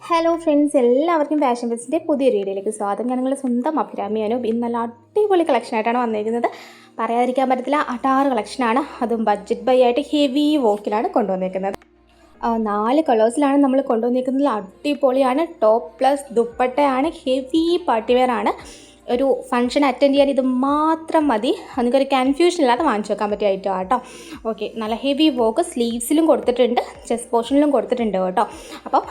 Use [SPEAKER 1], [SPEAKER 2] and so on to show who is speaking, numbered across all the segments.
[SPEAKER 1] Hello friends, എല്ലാവർക്കും fashion ബസിൻ്റെ പുതിയൊരു വീഡിയോയിലേക്ക് സ്വാഗതം. ഞാൻ നിങ്ങളുടെ സ്വന്തം അഭിരാമിയാനും ഇന്ന് നല്ല അടിപൊളി കളക്ഷനായിട്ടാണ് വന്നിരിക്കുന്നത്. പറയാതിരിക്കാൻ പറ്റത്തില്ല, അടാറ് കളക്ഷനാണ്. അതും ബഡ്ജറ്റ് ബൈ ആയിട്ട് ഹെവി വർക്കിലാണ് കൊണ്ടുവന്നിരിക്കുന്നത്. 4 കളേഴ്സിലാണ് നമ്മൾ കൊണ്ടുവന്നിരിക്കുന്നത്. അടിപൊളിയാണ്. ടോപ്പ് പ്ലസ് ദുപ്പട്ടയാണ്. ഹെവി പാർട്ടിവെയർ ആണ്. ഒരു ഫംഗ്ഷൻ അറ്റൻഡ് ചെയ്യാൻ ഇത് മാത്രം മതി. നിങ്ങൾക്കൊരു കൺഫ്യൂഷൻ ഇല്ലാതെ വാങ്ങിച്ചു വെക്കാൻ പറ്റിയ ഐറ്റം കേട്ടോ. ഓക്കെ, നല്ല ഹെവി വർക്ക് സ്ലീവ്സിലും കൊടുത്തിട്ടുണ്ട്, ചെസ്റ്റ് പോർഷനിലും കൊടുത്തിട്ടുണ്ട് കേട്ടോ. അപ്പം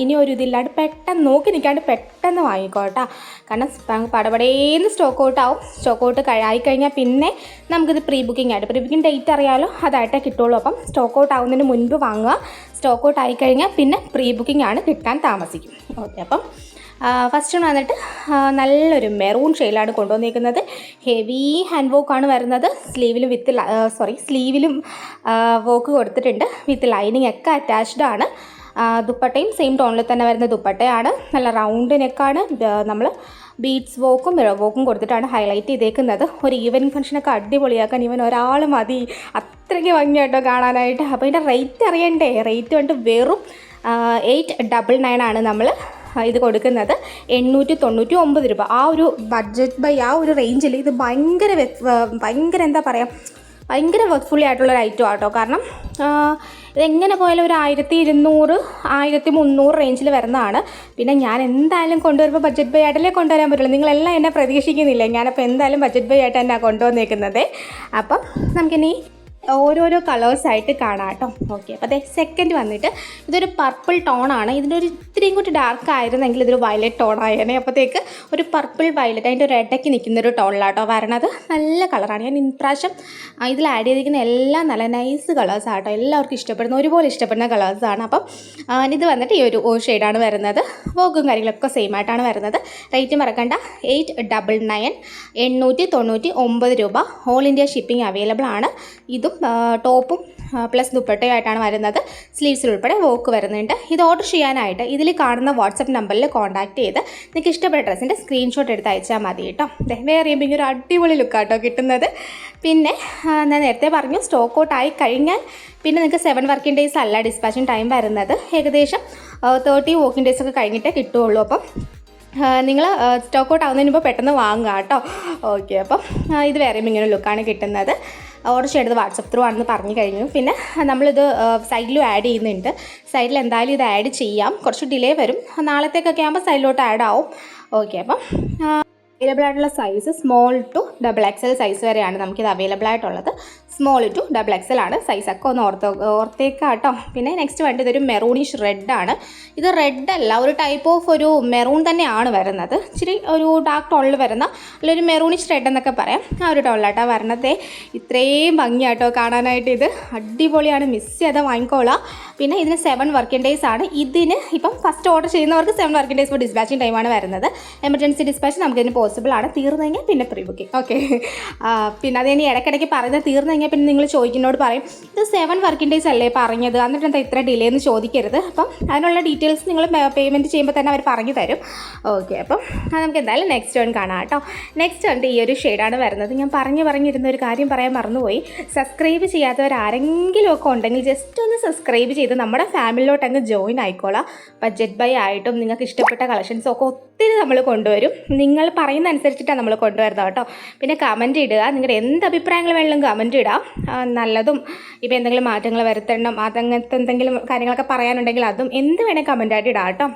[SPEAKER 1] ഇനി ഒരു ഇതില്ലാണ്ട് പെട്ടെന്ന് നോക്കി നിൽക്കാണ്ട് പെട്ടെന്ന് വാങ്ങിക്കോ കേട്ടോ. കാരണം പടപടേന്ന് സ്റ്റോക്ക് ഔട്ട് ആവും. സ്റ്റോക്ക് ഔട്ട് ആയിക്കഴിഞ്ഞാൽ പിന്നെ നമുക്കിത് പ്രീ ബുക്കിംഗ് ആയിട്ട്, പ്രീ ബുക്കിംഗ് ഡേറ്റ് അറിയാമല്ലോ, അതായിട്ടേ കിട്ടുള്ളൂ. അപ്പം സ്റ്റോക്ക് ഔട്ട് ആവുന്നതിന് മുൻപ് വാങ്ങുക. സ്റ്റോക്ക് ഔട്ട് ആയിക്കഴിഞ്ഞാൽ പിന്നെ പ്രീ ബുക്കിംഗ് ആണ് കിട്ടാൻ താമസിക്കും. ഓക്കെ, അപ്പം ഫസ്റ്റ് വന്നിട്ട് നല്ലൊരു മെറൂൺ ഷെയ്ഡിലാണ് കൊണ്ടുവന്നിരിക്കുന്നത്. ഹെവി ഹാൻഡ് വർക്കാണ് വരുന്നത്. സ്ലീവിലും വർക്ക് കൊടുത്തിട്ടുണ്ട്. വിത്ത് ലൈനിങ് ഒക്കെ അറ്റാച്ച്ഡ് ആണ്. ദുപ്പട്ടയും സെയിം ടോണിൽ തന്നെ വരുന്ന ദുപ്പട്ടയാണ്. നല്ല റൗണ്ട് നെക്കാണ്. നമ്മൾ ബീഡ്സ് വർക്കും മിറർ വർക്കും കൊടുത്തിട്ടാണ് ഹൈലൈറ്റ് ചെയ്തേക്കുന്നത്. ഒരു ഈവനിങ് ഫംഗ്ഷനൊക്കെ അടിപൊളിയാക്കാൻ ഇവൻ ഒരാൾ മതി. അത്രയ്ക്ക് ഭംഗിയായിട്ടോ കാണാനായിട്ട്. അപ്പോൾ ഇതിൻ്റെ റേറ്റ് അറിയണ്ടേ? റേറ്റ് വന്നിട്ട് വെറും 899 ആണ് നമ്മൾ ഇത് കൊടുക്കുന്നത്. 899 രൂപ. ആ ഒരു ബഡ്ജറ്റ് ബൈ ആ ഒരു റേഞ്ചിൽ ഇത് ഭയങ്കര എന്താ പറയുക, ഭയങ്കര വർക്ക്ഫുള്ളി ആയിട്ടുള്ളൊരു ഐറ്റം ആട്ടോ. കാരണം ഇതെങ്ങനെ പോയാലും ഒരു 1200 1300 റേഞ്ചിൽ വരുന്നതാണ്. പിന്നെ ഞാൻ എന്തായാലും കൊണ്ടുവരുമ്പോൾ ബഡ്ജറ്റ് ബൈ ആയിട്ടല്ലേ കൊണ്ടുവരാൻ പറ്റുള്ളൂ. നിങ്ങളെല്ലാം എന്നെ പ്രതീക്ഷിക്കുന്നില്ലേ? ഞാനപ്പോൾ എന്തായാലും ബഡ്ജറ്റ് ബൈ ആയിട്ട് തന്നെയാണ് കൊണ്ടുവന്നേക്കുന്നത്. അപ്പം നമുക്കിനി ഓരോരോ കളേഴ്സായിട്ട് കാണാം കേട്ടോ. ഓക്കെ, അപ്പോൾ അതെ സെക്കൻഡ് വന്നിട്ട് ഇതൊരു പർപ്പിൾ ടോണാണ്. ഇതിൻ്റെ ഒരു ഇത്രയും കൂടി ഡാർക്ക് ആയിരുന്നെങ്കിൽ ഇതൊരു വയലറ്റ് ടോൺ ആയേനെ. അപ്പോഴത്തേക്ക് ഒരു പർപ്പിൾ വയലറ്റ്, അതിൻ്റെ ഒരു ഇടയ്ക്ക് നിൽക്കുന്നൊരു ടോണിലാട്ടോ വരണത്. നല്ല കളറാണ്. ഞാൻ ഇപ്രാവശ്യം ഇതിൽ ആഡ് ചെയ്തിരിക്കുന്ന എല്ലാം നല്ല നൈസ് കളേഴ്സാട്ടോ. എല്ലാവർക്കും ഇഷ്ടപ്പെടുന്ന, ഒരുപോലെ ഇഷ്ടപ്പെടുന്ന കളേഴ്സാണ്. അപ്പം ഇത് വന്നിട്ട് ഈ ഒരു ഷെയ്ഡാണ് വരുന്നത്. വർക്കും കാര്യങ്ങളൊക്കെ സെയിം ആയിട്ടാണ് വരുന്നത്. റേറ്റ് മറക്കണ്ട, 899 899 രൂപ. ഓൾ ഇന്ത്യ ഷിപ്പിംഗ് അവൈലബിൾ ആണ്. ഇതും ടോപ്പും പ്ലസ് ദുപ്പട്ടയായിട്ടാണ് വരുന്നത്. സ്ലീവ്സിൽ ഉൾപ്പെടെ വർക്ക് വരുന്നുണ്ട്. ഇത് ഓർഡർ ചെയ്യാനായിട്ട് ഇതിൽ കാണുന്ന വാട്സപ്പ് നമ്പറിൽ കോൺടാക്ട് ചെയ്ത് നിങ്ങൾക്ക് ഇഷ്ടപ്പെട്ട ഡ്രസ്സിൻ്റെ സ്ക്രീൻഷോട്ട് എടുത്ത് അയച്ചാൽ മതി കേട്ടോ. വേറെ ചെയ്യുമ്പോൾ ഒരു അടിപൊളി ലുക്കാട്ടോ കിട്ടുന്നത്. പിന്നെ ഞാൻ നേരത്തെ പറഞ്ഞു, സ്റ്റോക്ക് ഔട്ട് ആയി കഴിഞ്ഞാൽ പിന്നെ നിങ്ങൾക്ക് 7 വർക്കിംഗ് ഡേയ്സ് അല്ല ഡിസ്പാച്ചിങ് ടൈം വരുന്നത്. ഏകദേശം 30 വർക്കിംഗ് ഡേയ്സ് ഒക്കെ കഴിഞ്ഞിട്ടേ കിട്ടുകയുള്ളൂ. അപ്പം നിങ്ങൾ സ്റ്റോക്ക് ഔട്ട് ആവുന്നതിന് മുമ്പ് പെട്ടെന്ന് വാങ്ങുക കേട്ടോ. ഓക്കെ, അപ്പം ഇത് വേറെ ഇങ്ങനെ ലുക്കാണ് കിട്ടുന്നത്. ഓർഡർ ചെയ്തത് വാട്സപ്പ് ത്രൂ ആണെന്ന് പറഞ്ഞു കഴിഞ്ഞു. പിന്നെ നമ്മളിത് സൈഡിലും ആഡ് ചെയ്യുന്നുണ്ട്. സൈഡിൽ എന്തായാലും ഇത് ആഡ് ചെയ്യാം. കുറച്ച് ഡിലേ വരും. നാളത്തേക്കൊക്കെ ആകുമ്പോൾ സൈഡിലോട്ട് ആഡ് ആവും. ഓക്കെ, അപ്പം അവൈലബിൾ ആയിട്ടുള്ള size small to XXL size വരെയാണ് നമുക്കിത് അവൈലബിൾ ആയിട്ടുള്ളത്. സ്മോൾ ടു XXL ആണ് സൈസൊക്കെ. ഒന്ന് ഓർത്തേക്കാട്ടോ. പിന്നെ നെക്സ്റ്റ് വേണ്ടത് ഇതൊരു മെറൂണിഷ് റെഡാണ്. ഇത് റെഡ് അല്ല, ഒരു ടൈപ്പ് ഓഫ് ഒരു മെറൂൺ തന്നെയാണ് വരുന്നത്. ഇച്ചിരി ഒരു ഡാർക്ക് ടോണിൽ വരുന്ന, അല്ലെങ്കിൽ ഒരു മെറൂണിഷ് റെഡ് എന്നൊക്കെ പറയാം. ആ ഒരു ടോണിലാട്ടോ വരണത്. ഇത്രയും ഭംഗിയാട്ടോ കാണാനായിട്ട്. ഇത് അടിപൊളിയാണ്. മിസ് ചെയ്താൽ വാങ്ങിക്കോളാം. പിന്നെ ഇതിന് 7 വർക്കിംഗ് ഡേയ്സ് ആണ്. ഇതിന് ഇപ്പം ഫസ്റ്റ് ഓർഡർ ചെയ്യുന്നവർക്ക് 7 വർക്കിംഗ് ഡേയ്സ് ഡിസ്പാച്ചിങ് ടൈമാണ് വരുന്നത്. എമർജൻസി ഡിസ്പാച്ച് നമുക്കിതിന് പോസിബിൾ ആണ്. തീർന്നു കഴിഞ്ഞാൽ പിന്നെ പ്രീ ബുക്കിംഗ്. ഓക്കെ, പിന്നെ അത് ഇനി ഇടയ്ക്കിടയ്ക്ക് പറയുന്നത് തീർന്നു കഴിഞ്ഞാൽ പിന്നെ നിങ്ങൾ ചോദിക്കുന്നോട് പറയും, ഇത് 7 വർക്കിംഗ് ഡേയ്സ് അല്ലേ പറഞ്ഞത്, എന്നിട്ട് എന്താ ഇത്ര ഡിലേ എന്ന് ചോദിക്കരുത്. അപ്പം അതിനുള്ള ഡീറ്റെയിൽസ് നിങ്ങൾ പേയ്മെൻറ്റ് ചെയ്യുമ്പോൾ തന്നെ അവർ പറഞ്ഞു തരും. ഓക്കെ, അപ്പം നമുക്ക് എന്തായാലും നെക്സ്റ്റ് വൺ കാണാം കേട്ടോ. നെക്സ്റ്റ് വന്നിട്ട് ഈ ഒരു ഷെയ്ഡാണ് വരുന്നത്. ഞാൻ പറഞ്ഞിരുന്ന ഒരു കാര്യം പറയാൻ മറന്നുപോയി. സബ്സ്ക്രൈബ് ചെയ്യാത്തവർ ആരെങ്കിലും ഒക്കെ ഉണ്ടെങ്കിൽ ജസ്റ്റ് ഒന്ന് സബ്സ്ക്രൈബ് ചെയ്ത് നമ്മുടെ ഫാമിലിയിലോട്ട് അങ്ങ് ജോയിൻ ആയിക്കോളാം. ബഡ്ജറ്റ് ബൈ ആയിട്ടും നിങ്ങൾക്ക് ഇഷ്ടപ്പെട്ട കളക്ഷൻസും ഒക്കെ ഒത്തിരി നമ്മൾ കൊണ്ടുവരും. നിങ്ങൾ പറയുന്ന അനുസരിച്ചിട്ടാണ് നമ്മൾ കൊണ്ടുവരുന്നത് കേട്ടോ. പിന്നെ കമൻറ്റ് ഇടുക. നിങ്ങളുടെ എന്ത് അഭിപ്രായങ്ങൾ വേണമെങ്കിലും കമൻറ്റ് ഇടാം. നല്ലതും ഇപ്പോൾ എന്തെങ്കിലും മാറ്റങ്ങൾ വരുത്തണം, അതങ്ങനത്തെ എന്തെങ്കിലും കാര്യങ്ങളൊക്കെ പറയാനുണ്ടെങ്കിൽ അതും എന്ത് വേണമെങ്കിൽ കമൻറ്റായിട്ട് ഇടാം കേട്ടോ.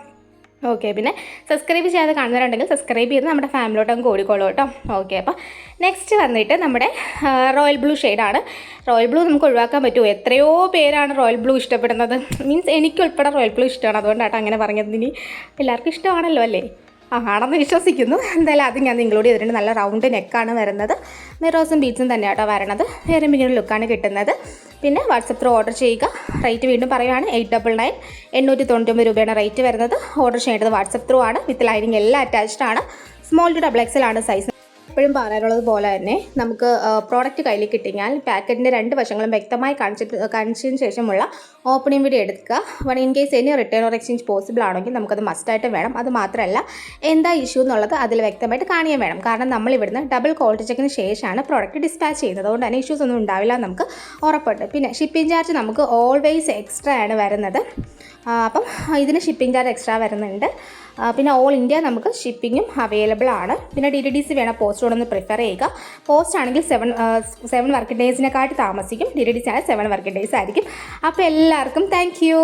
[SPEAKER 1] ഓക്കെ, പിന്നെ സബ്സ്ക്രൈബ് ചെയ്യാതെ കാണുന്നവരുണ്ടെങ്കിൽ സബ്സ്ക്രൈബ് ചെയ്ത് നമ്മുടെ ഫാമിലിയോട്ട് അങ്ങ് ഓടിക്കോളൂ കേട്ടോ. ഓക്കെ, അപ്പോൾ നെക്സ്റ്റ് വന്നിട്ട് നമ്മുടെ റോയൽ ബ്ലൂ ഷെയ്ഡാണ്. റോയൽ ബ്ലൂ നമുക്ക് ഒഴിവാക്കാൻ പറ്റുമോ? എത്രയോ പേരാണ് റോയൽ ബ്ലൂ ഇഷ്ടപ്പെടുന്നത്. മീൻസ് എനിക്കുൾപ്പെടെ റോയൽ ബ്ലൂ ഇഷ്ടമാണ്. അതുകൊണ്ടാട്ടോ അങ്ങനെ പറഞ്ഞത്. ഇനി എല്ലാവർക്കും ഇഷ്ടമാണല്ലോ അല്ലേ? ആണെന്ന് വിശ്വസിക്കുന്നു. എന്തായാലും അത് ഞാൻ ഇൻക്ലൂഡ് ചെയ്തിട്ടുണ്ട്. നല്ല റൗണ്ട് നെക്കാണ് വരുന്നത്. മിറേഴ്സും ബീഡ്സും തന്നെയാട്ടോ വരണത്. വേറെ ഇങ്ങനെ ലുക്കാണ് കിട്ടുന്നത്. പിന്നെ വാട്സപ്പ് ത്രൂ ഓർഡർ ചെയ്യുക. റേറ്റ് വീണ്ടും പറയുകയാണ്, 899 899 രൂപയാണ് റേറ്റ് വരുന്നത്. ഓർഡർ ചെയ്യേണ്ടത് വാട്സപ്പ് ത്രൂ ആണ്. വിത്ത് ലൈനിങ് എല്ലാം അറ്റാച്ച്ഡ് ആണ്. സ്മോൾ ടു XXL ആണ് സൈസ്. എപ്പോഴും പറയാനുള്ളത് പോലെ തന്നെ നമുക്ക് പ്രോഡക്റ്റ് കയ്യിൽ കിട്ടിയാൽ പാക്കറ്റിൻ്റെ 2 വശങ്ങളും വ്യക്തമായി കാണിച്ചതിന് ശേഷമുള്ള ഓപ്പണിംഗ് വീഡിയോ എടുക്കുക. In case any written or exchange possible ആണെങ്കിൽ നമുക്കത് മസ്റ്റായിട്ട് വേണം. അത് മാത്രമല്ല എന്താ ഇഷ്യൂ എന്നുള്ളത് അതിൽ വ്യക്തമായിട്ട് കാണിയാൻ വേണം. കാരണം നമ്മൾ ഇവിടുന്ന് ഡബിൾ ക്വാളിറ്റി ചെക്കിന് ശേഷമാണ് പ്രോഡക്റ്റ് ഡിസ്പാച്ച് ചെയ്യുന്നത്. അതുകൊണ്ട് തന്നെ ഇഷ്യൂസ് ഒന്നും ഉണ്ടാവില്ല നമുക്ക് ഉറപ്പുണ്ട്. പിന്നെ ഷിപ്പിംഗ് ചാർജ് നമുക്ക് ഓൾവേസ് എക്സ്ട്രാ ആണ് വരുന്നത്. അപ്പം ഇതിന് ഷിപ്പിംഗ് ചാർജ് എക്സ്ട്രാ വരുന്നുണ്ട്. പിന്നെ ഓൾ ഇന്ത്യ നമുക്ക് ഷിപ്പിങ്ങും അവൈലബിൾ ആണ്. പിന്നെ DTDC വേണം പോസ്റ്റ് കൊണ്ടൊന്ന് പ്രിഫർ ചെയ്യുക. പോസ്റ്റ് ആണെങ്കിൽ 7 വർക്കിംഗ് ഡേയ്സിനെക്കാട്ടി താമസിക്കും. DTDC ആണെങ്കിൽ 7 വർക്കിംഗ് ഡേയ്സ് ആയിരിക്കും. അപ്പോൾ എല്ലാവർക്കും താങ്ക് യു.